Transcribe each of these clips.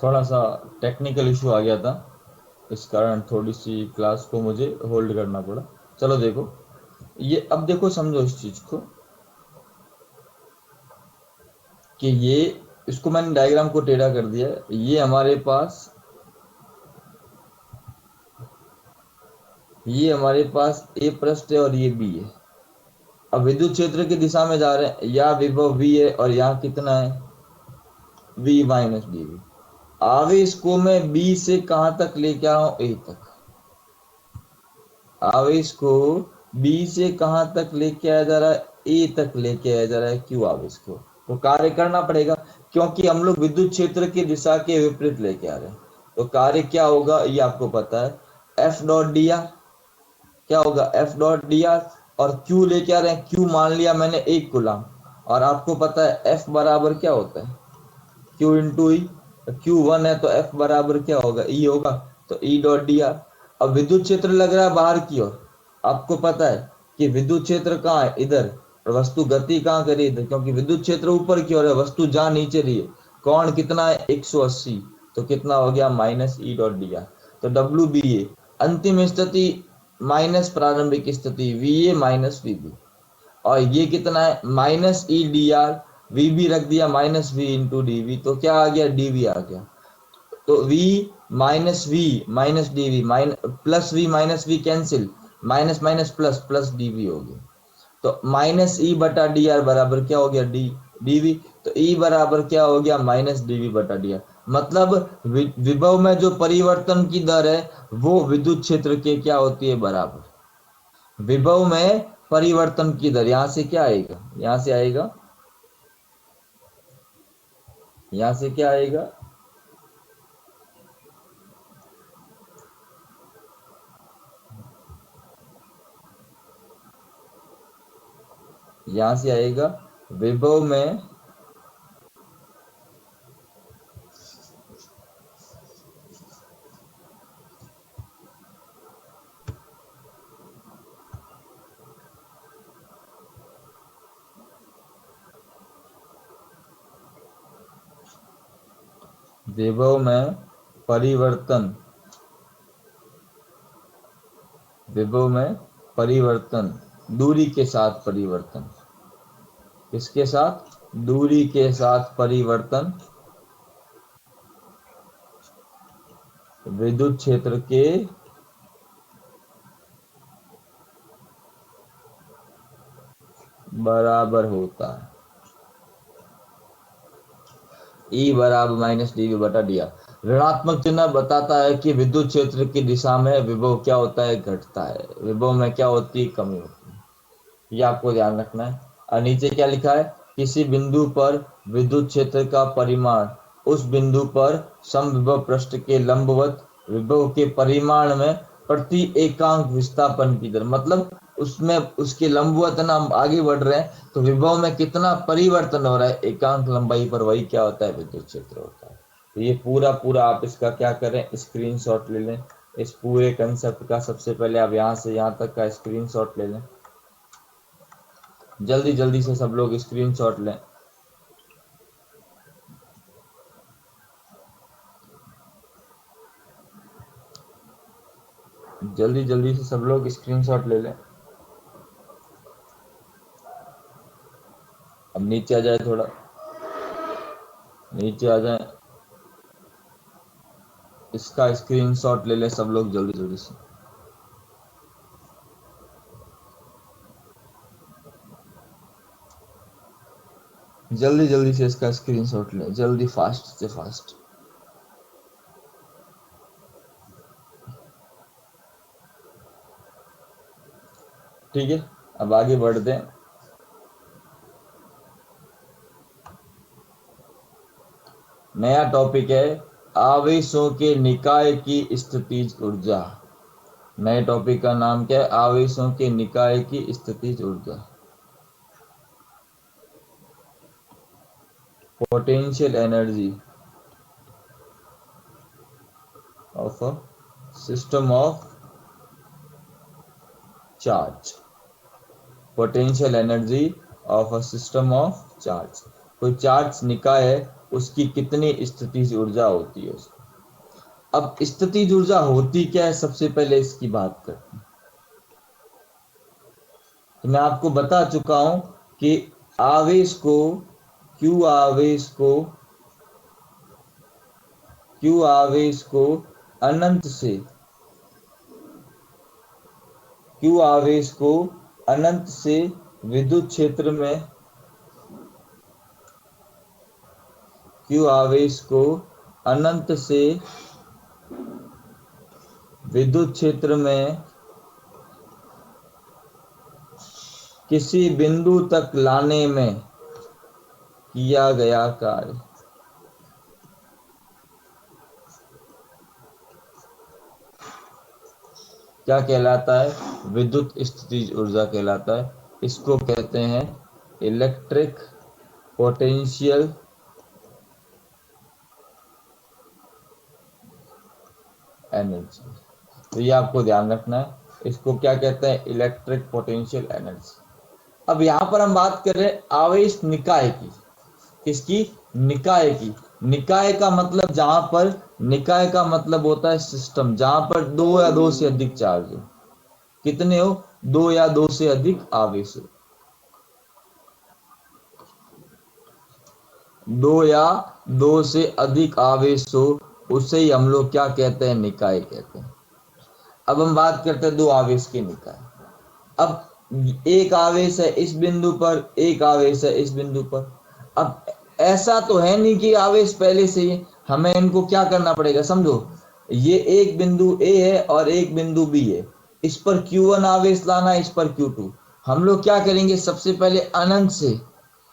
थोड़ा सा technical issue आ गया था, इस कारण थोड़ी सी क्लास को मुझे होल्ड करना पड़ा। चलो देखो, ये अब देखो, समझो इस चीज को कि ये, इसको मैंने डायग्राम को टेढ़ा कर दिया है। ये हमारे पास ए पृष्ठ है और ये बी है। अब विद्युत क्षेत्र की दिशा में जा रहे हैं, या विभव वी है और यहाँ कितना है, वी माइनस डी वी। आवेश को मैं बी से कहां तक लेके आ रहा हूं, ए तक। आवेश को बी से कहां तक लेके आया जा रहा है, ए तक लेके आया जा रहा है, क्यू आवेश को। तो कार्य करना पड़ेगा, क्योंकि हम लोग विद्युत क्षेत्र की दिशा के विपरीत लेके आ रहे हैं। तो कार्य क्या होगा ये आपको पता है, एफ डॉट डी आर। क्या होगा, एफ डॉट डी आर। और क्यू लेके आ रहे हैं, क्यू मान लिया मैंने 1 कूलम। और आपको पता है एफ बराबर क्या होता है, क्यू इंटू ई। क्यू 1 है तो एफ बराबर क्या होगा, ई होगा। तो ई डॉट डी आर। अब विद्युत क्षेत्र लग रहा है बाहर की ओर। आपको पता है कि विद्युत क्षेत्र कहाँ है, इधर। और वस्तु गति कहाँ करी, इधर, क्योंकि विद्युत क्षेत्र ऊपर की ओर है, वस्तु जहाँ नीचे रही है। कोण कितना है, 180। तो कितना हो गया, minus E dot D R. तो डब्ल्यू बी ए अंतिम स्थिति माइनस प्रारंभिक स्थिति V A minus V B. और ये कितना है, minus E D R. V भी रख दिया minus V into D V, तो क्या आ गया, डी वी आ गया। तो V minus D V plus V minus V cancel, minus minus plus plus D V हो गया। तो माइनस ई बटा डी आर बराबर क्या हो गया, डी डी वी। तो ई बराबर क्या हो गया, माइनस डी वी बटा डी आर। मतलब विभव में जो परिवर्तन की दर है वो विद्युत क्षेत्र के क्या होती है, बराबर। विभव में परिवर्तन की दर, यहां से क्या आएगा, यहां से आएगा, यहां से क्या आएगा, यहां से आएगा विभव में विभव में परिवर्तन, विभव में परिवर्तन, दूरी के साथ परिवर्तन। किसके साथ, दूरी के साथ परिवर्तन विद्युत क्षेत्र के बराबर होता है। ई बराबर माइनस डी वी बटा डी आर। ऋणात्मक चिन्ह बताता है कि विद्युत क्षेत्र की दिशा में विभव क्या होता है, घटता है। विभव में क्या होती है, कमी होती है। ये आपको ध्यान रखना है। और नीचे क्या लिखा है, किसी बिंदु पर विद्युत क्षेत्र का परिमाण उस बिंदु पर समविभव पृष्ठ के लंबवत विभव के परिमाण में प्रति एकांक विस्थापन की दर। मतलब उसमें उसके लंबवत ना, हम आगे बढ़ रहे हैं तो विभव में कितना परिवर्तन हो रहा है एकांक लंबाई पर, वही क्या होता है, विद्युत क्षेत्र होता है। तो ये पूरा पूरा आप इसका क्या करें, स्क्रीनशॉट ले लें। इस पूरे कंसेप्ट का सबसे पहले आप यहाँ से यहाँ तक का स्क्रीनशॉट ले लें। जल्दी जल्दी से सब लोग स्क्रीनशॉट लें। जल्दी जल्दी से सब लोग स्क्रीनशॉट ले लें। अब नीचे आ जाए, थोड़ा नीचे आ जाए, इसका स्क्रीनशॉट ले लें सब लोग जल्दी जल्दी से। जल्दी जल्दी से इसका स्क्रीनशॉट लें, जल्दी, फास्ट से फास्ट। ठीक है, अब आगे बढ़ते हैं। नया टॉपिक है, आवेशों के निकाय की स्थितिज ऊर्जा। नए टॉपिक का नाम क्या है, आवेशों के निकाय की स्थितिज ऊर्जा। Potential energy of a system of charge. Potential energy of a system of charge. कोई चार्ज निकाय है उसकी कितनी स्थितिज ऊर्जा होती है उसकी। अब स्थितिज ऊर्जा होती क्या है, सबसे पहले इसकी बात करते हैं। तो मैं आपको बता चुका हूं कि आवेश को क्यू आवेश को क्यू आवेश को अनंत से क्यू आवेश को अनंत से विद्युत क्षेत्र में क्यू आवेश को अनंत से विद्युत क्षेत्र में किसी बिंदु तक लाने में किया गया कार्य क्या कहलाता है, विद्युत स्थितिज ऊर्जा कहलाता है। इसको कहते हैं इलेक्ट्रिक पोटेंशियल एनर्जी। तो ये आपको ध्यान रखना है, इसको क्या कहते हैं, इलेक्ट्रिक पोटेंशियल एनर्जी। अब यहाँ पर हम बात कर रहे हैं आवेश निकाय की। किसकी, निकाय की। निकाय का मतलब जहां पर, निकाय का मतलब होता है सिस्टम जहां पर दो या दो से अधिक चार्ज हो। कितने हो, दो या दो से अधिक आवेश हो। दो या दो से अधिक आवेश हो, उसे ही हम लोग क्या कहते हैं, निकाय कहते हैं। अब हम बात करते हैं दो आवेश के निकाय। अब एक आवेश है इस बिंदु पर, एक आवेश है इस बिंदु पर। अब ऐसा तो है नहीं कि आवेश पहले से ही, हमें इनको क्या करना पड़ेगा, समझो। ये एक बिंदु ए है और एक बिंदु बी है, इस पर Q1 आवेश लाना है, इस पर Q2। हम लोग क्या करेंगे, सबसे पहले अनंत से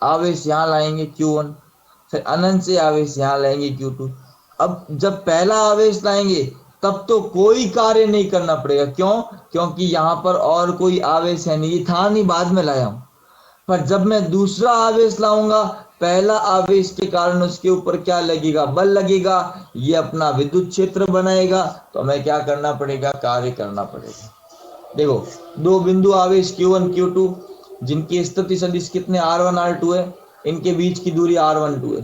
आवेश यहाँ लाएंगे Q1, फिर अनंत से आवेश यहाँ लाएंगे Q2। अब जब पहला आवेश लाएंगे तब तो कोई कार्य नहीं करना पड़ेगा, क्यों, क्योंकि यहाँ पर और कोई आवेश है नहीं, ये था नहीं, बाद में लाया हूं। पर जब मैं दूसरा आवेश लाऊंगा, पहला आवेश के कारण उसके ऊपर क्या लगेगा, बल लगेगा, ये अपना विद्युत क्षेत्र बनाएगा, तो हमें क्या करना पड़ेगा, कार्य करना पड़ेगा। देखो, दो बिंदु आवेश Q1 Q2 जिनकी स्थिति सदिश कितने R1 R2 है, इनके बीच की दूरी R12 है।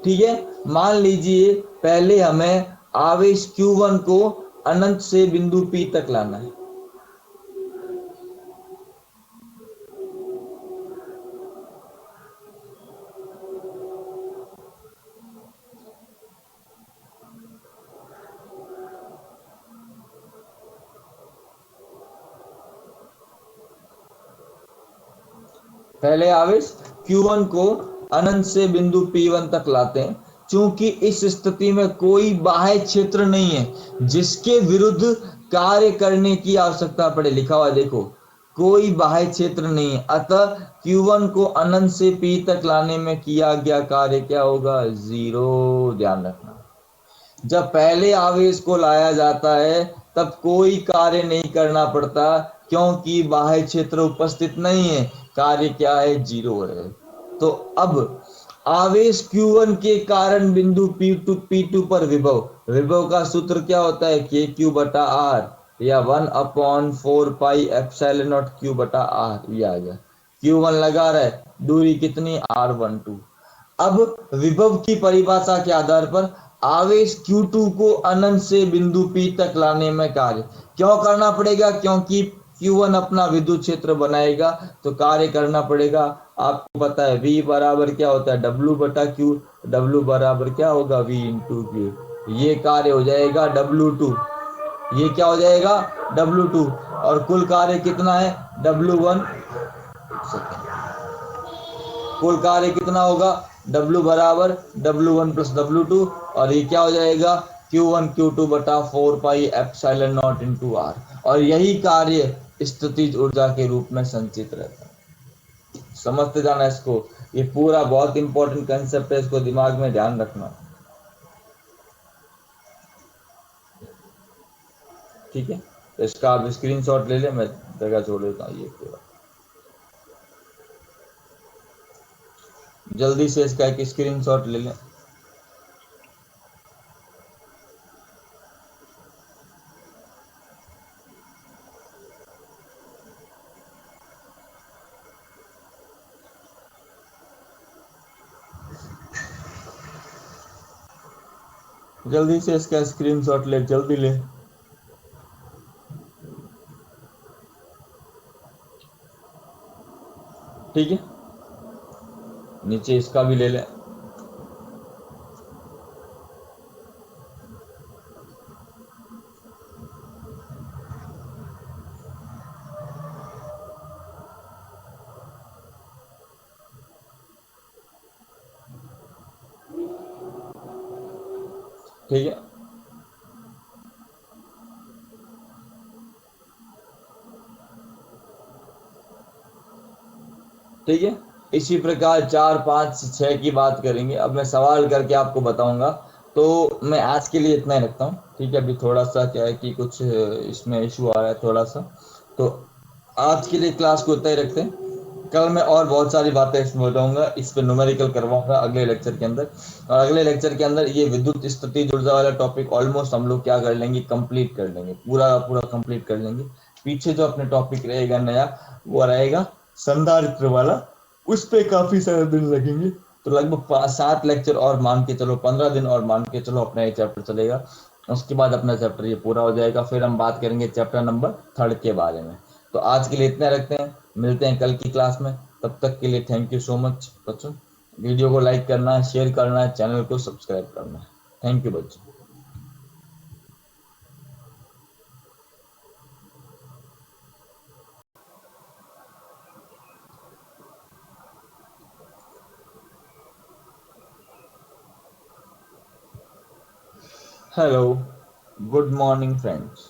ठीक है, मान लीजिए पहले हमें आवेश Q1 को अनंत से बिंदु P तक लाना है। पहले आवेश Q1 को अनंत से बिंदु P1 तक लाते हैं। चूंकि इस स्थिति में कोई बाह्य क्षेत्र नहीं है जिसके विरुद्ध कार्य करने की आवश्यकता पड़े, लिखा हुआ देखो, कोई बाह्य क्षेत्र नहीं है, अतः Q1 को अनंत से P तक लाने में किया गया कार्य क्या होगा, 0। ध्यान रखना, जब पहले आवेश को लाया जाता है तब कोई कार्य नहीं करना पड़ता, क्योंकि बाह्य क्षेत्र उपस्थित नहीं है, कार्य क्या है, 0 है। तो अब आवेश Q1 के कारण बिंदु P2 पर विभव, विभव का सूत्र क्या होता है, KQ/R या 1/4πε0Q/R। ये आ गया, Q1 लगा रहा है, दूरी कितनी, R12। अब विभव की परिभाषा के आधार पर आवेश Q2 को अनंत से बिंदु P तक लाने में कार्य क्यों करना पड़ेगा, क्योंकि Q1 अपना विद्युत क्षेत्र बनाएगा, तो कार्य करना पड़ेगा। आपको पता है V बराबर क्या होता है, W/Q। W बराबर क्या होगा, V × Q। ये कार्य हो जाएगा W2, ये क्या हो जाएगा, W2। और कुल कार्य कितना है, W1। कुल कार्य कितना होगा, W बराबर W1 + W2, और ये क्या हो जाएगा, Q1 Q2/4πε0 × R। और यही कार्य स्थितिज ऊर्जा के रूप में संचित रहता है। समझते जाना इसको, ये पूरा बहुत इंपॉर्टेंट कंसेप्ट है, इसको दिमाग में ध्यान रखना। ठीक है, तो इसका आप स्क्रीनशॉट ले लें, मैं जगह छोड़ देता हूँ। ये पूरा जल्दी से इसका एक स्क्रीनशॉट ले लें। जल्दी से इसका स्क्रीनशॉट ले, जल्दी ले। ठीक है, नीचे इसका भी ले ले। ठीक है, ठीक है। इसी प्रकार 4, 5, 6 की बात करेंगे। अब मैं सवाल करके आपको बताऊंगा। तो मैं आज के लिए इतना ही रखता हूँ। ठीक है, अभी थोड़ा सा क्या है कि कुछ इसमें इशू आ रहा है थोड़ा सा। तो आज के लिए क्लास को उतना ही रखते हैं। कल मैं और बहुत सारी बातें इसमें बताऊंगा, इस पे न्यूमेरिकल करवाऊंगा अगले लेक्चर के अंदर। और अगले लेक्चर के अंदर ये विद्युत स्थिति ऊर्जा वाला टॉपिक ऑलमोस्ट हम लोग क्या कर लेंगे, कंप्लीट कर लेंगे, पूरा पूरा कंप्लीट कर लेंगे। पीछे जो अपने टॉपिक रहेगा नया, वो रहेगा संधारित्र वाला। उस पे काफी सारे दिन लगेंगे। तो लगभग 5-7 लेक्चर और मान के चलो, 15 दिन और मान के चलो, अपना ये चैप्टर चलेगा। उसके बाद अपना चैप्टर ये पूरा हो जाएगा। फिर हम बात करेंगे चैप्टर नंबर 3 के बारे में। तो आज के लिए इतना रखते हैं, मिलते हैं कल की क्लास में। तब तक के लिए थैंक यू सो मच बच्चों। वीडियो को लाइक करना है, शेयर करना है, चैनल को सब्सक्राइब करना है। थैंक यू बच्चों। Hello, good morning friends.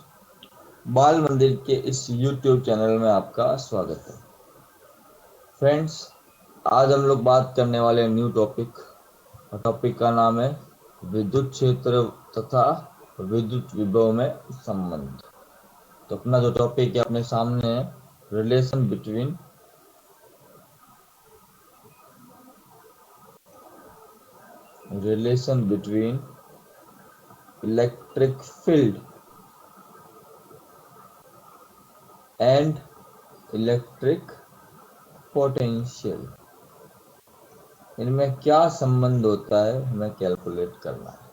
बाल मंदिर के इस यूट्यूब चैनल में आपका स्वागत है। फ्रेंड्स, आज हम लोग बात करने वाले न्यू टॉपिक। टॉपिक का नाम है विद्युत क्षेत्र तथा विद्युत विभव में संबंध। तो अपना जो टॉपिक है अपने सामने है, relation between electric field and electric potential. इनमें क्या संबंध होता है, हमें कैलकुलेट करना है।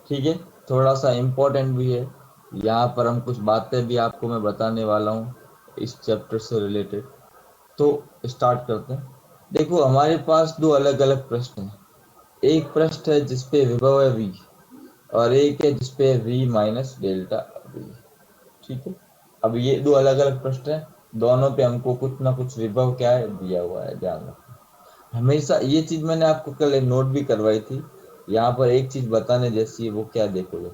ठीक है, थोड़ा सा इम्पोर्टेंट भी है। यहाँ पर हम कुछ बातें भी आपको मैं बताने वाला हूँ इस चैप्टर से रिलेटेड। तो स्टार्ट करते हैं। देखो, हमारे पास दो अलग अलग प्रश्न हैं। एक प्रश्न है जिसपे विभव है v, और एक है जिसपे v माइनस डेल्टा v। ठीक है, अब ये दो अलग अलग प्रश्न है, दोनों पे हमको कुछ ना कुछ विभव क्या है दिया हुआ है, ध्यान रखना। हमेशा ये चीज मैंने आपको कल एक नोट भी करवाई थी। यहाँ पर एक चीज बताने जैसी है, वो क्या देखोगे,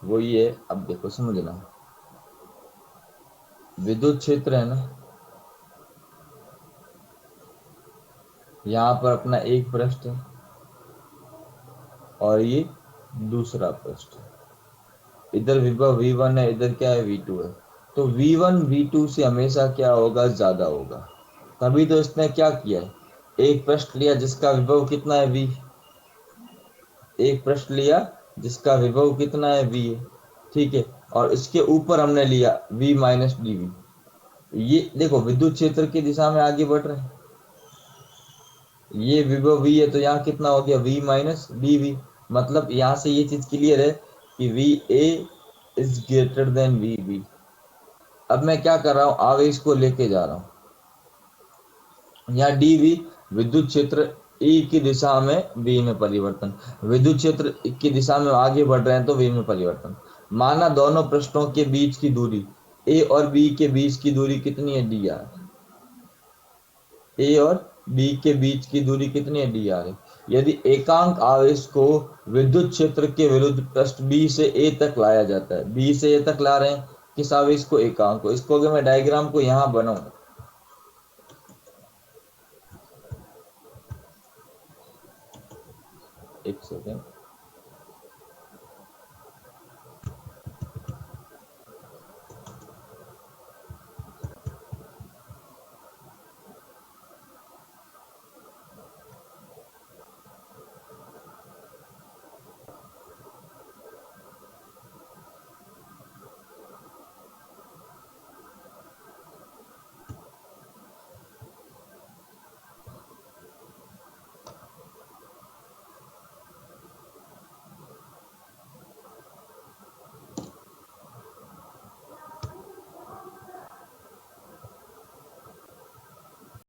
वो ये है। अब देखो, समझना, विद्युत क्षेत्र है ना, यहाँ पर अपना एक पृष्ठ है और ये दूसरा पृष्ठ है। इधर विभव v1 है, इधर क्या है v2 है। तो v1 v2 से हमेशा क्या होगा, ज्यादा होगा। तभी तो इसने क्या किया है, एक पृष्ठ लिया जिसका विभव कितना है v, एक पृष्ठ लिया जिसका विभव कितना है v है। ठीक है, और इसके ऊपर हमने लिया v माइनस dv। ये देखो, विद्युत क्षेत्र की दिशा में आगे बढ़ रहे हैं। ये विभव v है, तो यहाँ कितना हो गया, v माइनस dv। मतलब यहाँ से ये चीज क्लियर है कि va is greater than vb। अब मैं क्या कर रहा हूँ, आवेश को लेके जा रहा हूँ। यहाँ dv विद्युत क्षेत्र E की दिशा में v में परिवर्तन, विद्युत क्षेत्र की दिशा में आगे बढ़ रहे हैं तो v में परिवर्तन। माना दोनों पृष्ठों के बीच की दूरी, a और b के बीच की दूरी कितनी है, dr। ए और बी के बीच की दूरी कितनी है, डी आर है। यदि एकांक आवेश को विद्युत क्षेत्र के विरुद्ध पृष्ठ बी से ए तक लाया जाता है, बी से ए तक ला रहे हैं किस आवेश को, एकांक को। इसको अगर मैं डायग्राम को यहाँ बनाऊं, एक सेकेंड,